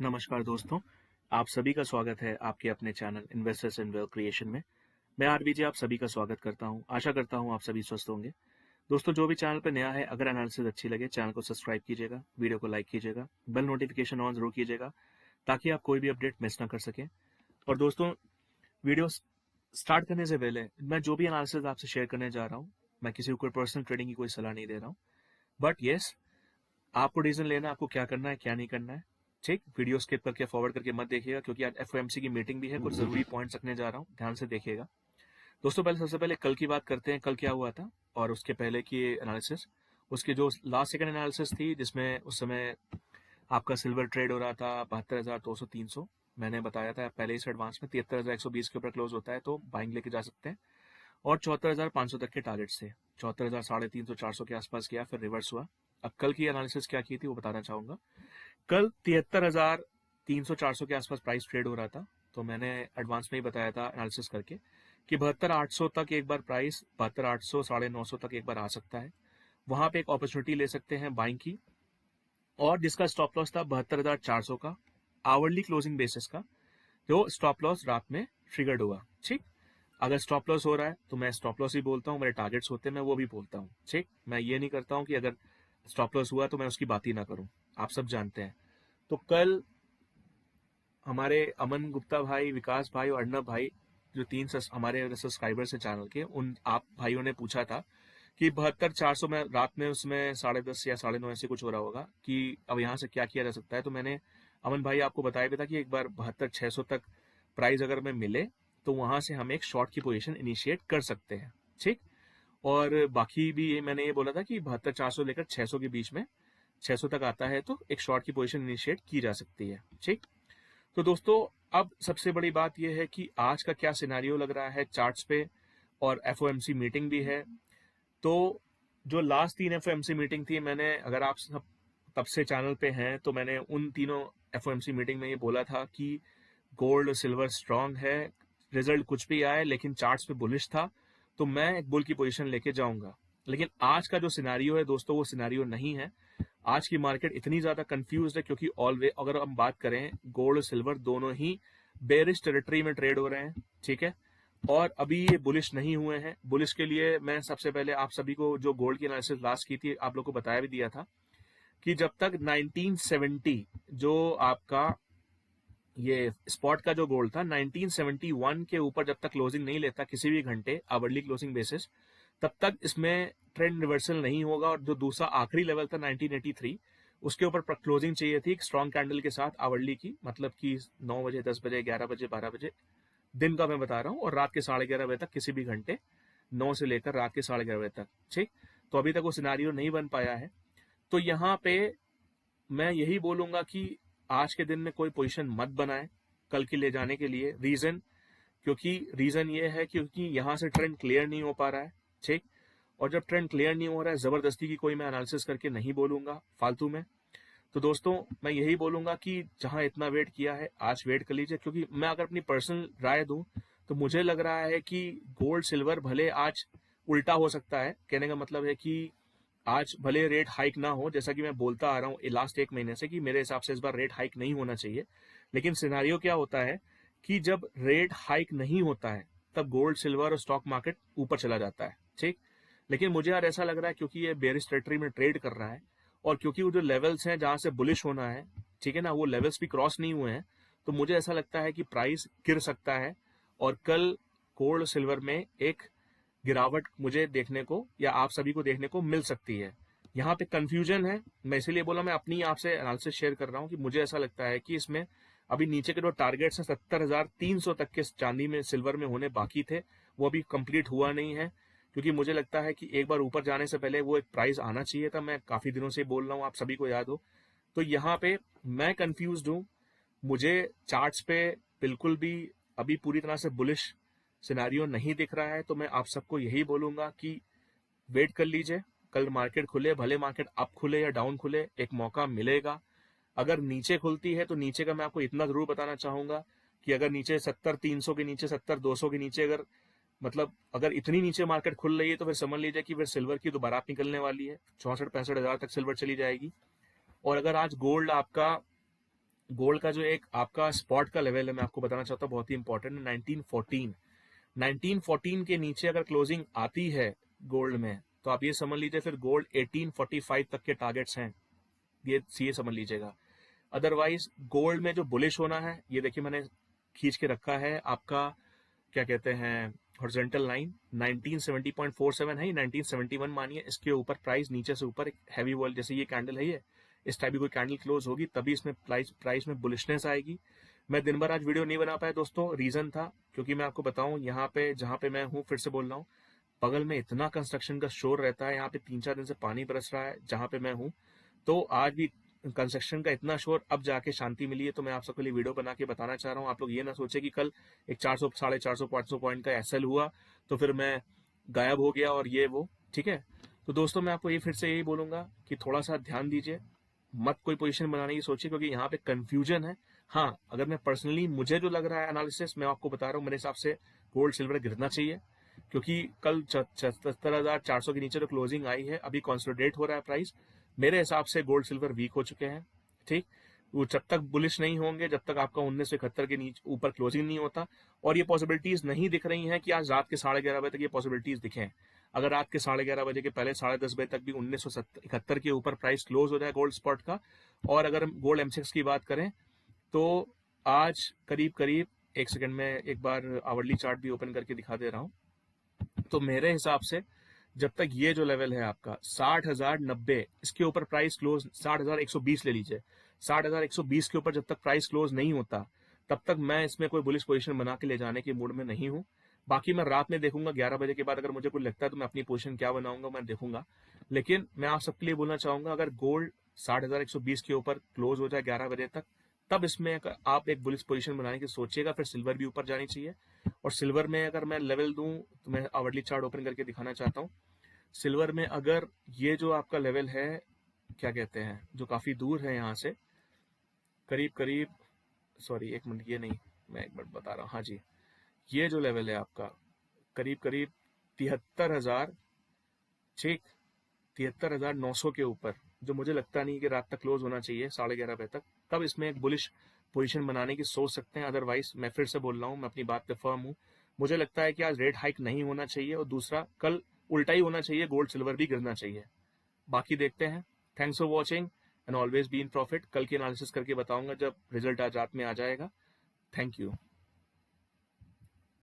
नमस्कार दोस्तों, आप सभी का स्वागत है आपके अपने channel investors in wealth creation में। मैं आरबीजे आप सभी का स्वागत करता हूं। आशा करता हूं आप सभी स्वस्थ होंगे। दोस्तों, जो भी चैनल पर नया है, अगर एनालिसिस अच्छी लगे चैनल को सब्सक्राइब कीजिएगा, वीडियो को लाइक कीजिएगा, बेल नोटिफिकेशन ऑन जरूर कीजिएगा ताकि आप कोई भी अपडेट मिस ना कर सकें। और दोस्तों, वीडियो स्टार्ट करने से पहले मैं जो भी एनालिसिस आपसे शेयर करने जा रहा हूँ, मैं किसी को कोई पर्सनल ट्रेडिंग की कोई सलाह नहीं दे रहा हूँ, बट येस, आपको डिसीजन लेना है आपको क्या करना है क्या नहीं करना है। ठीक, वीडियो स्किप करके फॉरवर्ड करके मत देखिएगा क्योंकि आज एफओएमसी की मीटिंग भी है, कुछ जरूरी पॉइंट्स रखने जा रहा हूँ, ध्यान से देखिएगा। दोस्तों, सबसे पहले कल की बात करते हैं, कल क्या हुआ था और उसके पहले की एनालिसिस। उसकी जो लास्ट सेकंड एनालिसिस थी जिसमें उस समय आपका सिल्वर ट्रेड हो रहा था 72,200-300। मैंने बताया था पहले ही एडवांस में 73,120 के ऊपर क्लोज होता है तो बाइंग लेके जा सकते हैं, और 74,500 तक के टारगेट से 74,000, 350, 400 के आसपास गया, फिर रिवर्स हुआ। अब कल की एनालिसिस क्या की थी वो बताना चाहूंगा। कल 73,300-400 के आसपास प्राइस ट्रेड हो रहा था, तो मैंने एडवांस में ही बताया था एनालिसिस करके कि 72,800 तक एक बार प्राइस 72,800, 950 तक एक बार आ सकता है। वहां पे एक अपॉर्चुनिटी ले सकते हैं बाइंग की, और जिसका स्टॉप लॉस था 72,400 का आवरली क्लोजिंग बेसिस का, जो स्टॉप लॉस रात में ट्रिगर्ड हुआ। ठीक, अगर स्टॉप लॉस हो रहा है तो मैं स्टॉप लॉस ही बोलता हूँ, मेरे टारगेट्स होते हैं मैं वो भी बोलता हूँ। ठीक, मैं ये नहीं करता हूँ कि अगर स्टॉप लॉस हुआ तो मैं उसकी बात ही ना करूं, आप सब जानते हैं। तो कल हमारे अमन गुप्ता भाई, विकास भाई और अर्णव भाई, जो हमारे सब्सक्राइबर्स हैं चैनल के, उन आप भाइयों ने पूछा था कि 72,400 में रात में उसमें 10:30 या 9:30 ऐसे कुछ हो रहा होगा कि अब यहाँ से क्या किया जा सकता है। तो मैंने अमन भाई आपको बताया भी था कि एक बार 72,600 तक प्राइस अगर में मिले तो वहां से हम एक शॉर्ट की पोजीशन इनिशिएट कर सकते हैं। ठीक, और बाकी भी मैंने ये बोला था कि 72,400 लेकर 600 के बीच में 600 तक आता है तो एक शॉर्ट की पोजीशन इनिशिएट की जा सकती है। ठीक, तो दोस्तों, अब सबसे बड़ी बात यह है कि आज का क्या सिनेरियो लग रहा है चार्ट्स पे, और एफओएमसी मीटिंग भी है। तो जो लास्ट 3 एफओएमसी मीटिंग थी, मैंने, अगर आप सब तब से चैनल पे हैं तो मैंने उन तीनों एफओएमसी मीटिंग में ये बोला था कि गोल्ड सिल्वर स्ट्रांग है, रिजल्ट कुछ भी आए लेकिन चार्ट्स पे बुलिश था तो मैं एक बुल की पोजीशन लेके जाऊंगा। लेकिन आज का जो सिनेरियो है दोस्तों, वो सिनेरियो नहीं है। आज की मार्केट इतनी ज्यादा कंफ्यूज है क्योंकि अगर हम बात करें, गोल्ड और सिल्वर दोनों ही बेरिश टेरिटरी में ट्रेड हो रहे हैं। ठीक है, और अभी ये बुलिश नहीं हुए हैं। बुलिश के लिए मैं सबसे पहले आप सभी को जो गोल्ड की एनालिसिस लास्ट की थी आप लोग को बताया भी दिया था कि जब तक 1970 जो आपका ये स्पॉट का जो गोल्ड था 1971 के ऊपर जब तक क्लोजिंग नहीं लेता किसी भी घंटे आवरली क्लोजिंग बेसिस, तब तक इसमें ट्रेंड रिवर्सल नहीं होगा। और जो दूसरा आखिरी लेवल था 1983, उसके ऊपर क्लोजिंग चाहिए थी स्ट्रॉन्ग कैंडल के साथ आवरली की, मतलब कि 9 बजे, 10 बजे, 11 बजे, 12 बजे, दिन का मैं बता रहा हूँ, और रात के 11:30 बजे तक किसी भी घंटे, 9 से लेकर रात के 11:30 बजे तक। ठीक, तो अभी तक वो सिनारियो नहीं बन पाया है। तो यहाँ पे मैं यही बोलूंगा कि आज के दिन में कोई पोजीशन मत बनाए कल की ले जाने के लिए। रीजन ये है क्योंकि यहां से ट्रेंड क्लियर नहीं हो पा रहा है। ठीक, और जब ट्रेंड क्लियर नहीं हो रहा है, जबरदस्ती की कोई मैं एनालिसिस करके नहीं बोलूंगा फालतू में। तो दोस्तों, मैं यही बोलूंगा कि जहां इतना वेट किया है आज वेट कर लीजिए, क्योंकि मैं अगर अपनी पर्सनल राय दूं तो मुझे लग रहा है कि गोल्ड सिल्वर भले आज उल्टा हो सकता है। कहने का मतलब है कि आज भले रेट हाइक ना हो, जैसा कि मैं बोलता आ रहा हूँ लास्ट 1 महीने से कि मेरे हिसाब से इस बार रेट हाइक नहीं होना चाहिए, लेकिन सिनारियो क्या होता है कि जब रेट हाइक नहीं होता है तब गोल्ड सिल्वर और स्टॉक मार्केट ऊपर चला जाता है। ठीक, लेकिन मुझे यार ऐसा लग रहा है क्योंकि ये बेरिश टेरिटरी में ट्रेड कर रहा है, और क्योंकि वो जो लेवल्स हैं जहां से बुलिश होना है, ठीक है ना, वो लेवल्स भी क्रॉस नहीं हुए हैं, तो मुझे ऐसा लगता है कि प्राइस गिर सकता है। और कल गोल्ड सिल्वर में एक गिरावट मुझे देखने को या आप सभी को देखने को मिल सकती है। यहाँ पे कंफ्यूजन है, मैं इसीलिए बोला मैं अपनी आपसे एनालिसिस शेयर कर रहा हूँ कि मुझे ऐसा लगता है कि इसमें अभी नीचे के जो टारगेट्स हैं 70,300 तक के चांदी में सिल्वर में होने बाकी थे, वो अभी कंप्लीट हुआ नहीं है। क्योंकि मुझे लगता है कि एक बार ऊपर जाने से पहले वो एक प्राइस आना चाहिए था। मैं काफी दिनों से बोल रहा हूँ, आप सभी को याद हो। तो यहाँ पे मैं कंफ्यूज हूँ, मुझे चार्ट्स पे बिल्कुल भी अभी पूरी तरह से बुलिश सिनारियो नहीं दिख रहा है। तो मैं आप सबको यही बोलूंगा कि वेट कर लीजिए, कल मार्केट खुले, भले मार्केट अप खुले या डाउन खुले, एक मौका मिलेगा। अगर नीचे खुलती है तो नीचे का मैं आपको इतना जरूर बताना चाहूंगा कि अगर नीचे 70,300 के नीचे, 70,200 के नीचे, अगर मतलब अगर इतनी नीचे मार्केट खुल रही है तो फिर समझ लीजिए कि फिर सिल्वर की दोबारा निकलने वाली है, 64-65 हजार तक सिल्वर चली जाएगी। और अगर आज गोल्ड आपका गोल्ड का जो एक आपका स्पॉट का लेवल है, मैं आपको बताना चाहता हूँ, बहुत ही इंपॉर्टेंट है। 1914 के नीचे अगर क्लोजिंग आती है गोल्ड में, तो आप ये समझ लीजिए फिर गोल्ड 1845 तक के टारगेट्स हैं, ये समझ लीजिएगा। अदरवाइज गोल्ड में जो बुलिश होना है, ये देखिए मैंने खींच के रखा है आपका, क्या कहते हैं, हॉरिजॉन्टल लाइन 1970.47 है, 1971 मानिए। इसके ऊपर प्राइस नीचे से ऊपर एक हैवी वॉल, जैसे ये कैंडल है, ये इस टाइप की कोई कैंडल क्लोज होगी तभी इसमें प्राइस में बुलिशनेस आएगी। मैं दिन भर आज वीडियो नहीं बना पाया दोस्तों, रीजन था क्योंकि मैं आपको बताऊं, यहाँ पे जहाँ पे मैं हूँ, फिर से बोल रहा हूँ, बगल में इतना कंस्ट्रक्शन का शोर रहता है, यहाँ पे 3-4 दिन से पानी बरस रहा है जहाँ पे मैं हूँ। तो आज भी कंस्ट्रक्शन का इतना शोर, अब जाके शांति मिली है। तो मैं आप सबके लिए वीडियो बना के बताना चाह रहा हूँ। आप लोग ये ना सोचे कि कल एक 400 450 500 पॉइंट का एसएल हुआ तो फिर मैं गायब हो गया और ये वो, ठीक है। तो दोस्तों मैं आपको ये फिर से यही बोलूंगा कि थोड़ा सा ध्यान दीजिए, मत कोई पोजीशन बनाने की सोचिए, क्योंकि यहाँ पे कंफ्यूजन है। हाँ, अगर मैं पर्सनली, मुझे जो लग रहा है एनालिसिस, मैं आपको बता रहा हूँ, मेरे हिसाब से गोल्ड सिल्वर गिरना चाहिए, क्योंकि कल 77,400 के नीचे तो क्लोजिंग आई है, अभी कंसोलिडेट हो रहा है प्राइस। मेरे हिसाब से गोल्ड सिल्वर वीक हो चुके हैं, ठीक। वो जब तक बुलिश नहीं होंगे, जब तक आपका 1971 के नीचे ऊपर क्लोजिंग नहीं होता, और ये पॉसिबिलिटीज नहीं दिख रही हैं कि आज रात के 11:30 बजे तक ये पॉसिबिलिटीज दिखें। अगर रात के 11:30 बजे के पहले 10:30 बजे तक भी 1971 के ऊपर प्राइस क्लोज हो जाए गोल्ड स्पॉट का, और अगर हम गोल्ड एमसेक्स की बात करें, तो आज करीब करीब, एक सेकंड में एक बार आवरली चार्ट भी ओपन करके दिखा दे रहा हूं। तो मेरे हिसाब से जब तक ये जो लेवल है आपका 60,090, इसके ऊपर प्राइस क्लोज, 60,120 ले लीजिए, 60,120 के ऊपर जब तक प्राइस क्लोज नहीं होता, तब तक मैं इसमें कोई बुलिश पोजीशन बना के ले जाने के मूड में नहीं हूं। बाकी मैं रात में देखूंगा 11 बजे के बाद, अगर मुझे कुछ लगता है तो मैं अपनी पोजीशन क्या बनाऊंगा मैं देखूंगा। लेकिन मैं आप सबके लिए बोलना चाहूंगा, अगर गोल्ड 60,120 के ऊपर क्लोज हो जाए 11 बजे तक, तब इसमें अगर आप एक बुलिश पोजीशन बनाने की सोचिएगा। फिर सिल्वर भी ऊपर जानी चाहिए, और सिल्वर में अगर मैं लेवल दूं तो मैं आवरली चार्ट ओपन करके दिखाना चाहता हूं। सिल्वर में अगर ये जो आपका लेवल है, क्या कहते हैं, जो काफी दूर है यहाँ से, करीब करीब, सॉरी एक मिनट, ये नहीं, मैं एक मिनट बता रहा हूँ, हाँ जी, ये जो लेवल है आपका करीब करीब 73,000, ठीक, 73,900 के ऊपर, जो मुझे लगता नहीं कि रात तक क्लोज होना चाहिए 11:30 बजे तक, तब इसमें एक बुलिश पोजीशन बनाने की सोच सकते हैं। अदरवाइज मैं फिर से बोल रहा हूँ, मैं अपनी बात पे फर्म हूँ। मुझे लगता है कि आज रेट हाइक नहीं होना चाहिए, और दूसरा कल उल्टा ही होना चाहिए, गोल्ड सिल्वर भी गिरना चाहिए। बाकी देखते हैं। Thanks for watching and always be in profit. कल की एनालिसिस करके बताऊंगा जब रिजल्ट आज रात में आ जाएगा। Thank you.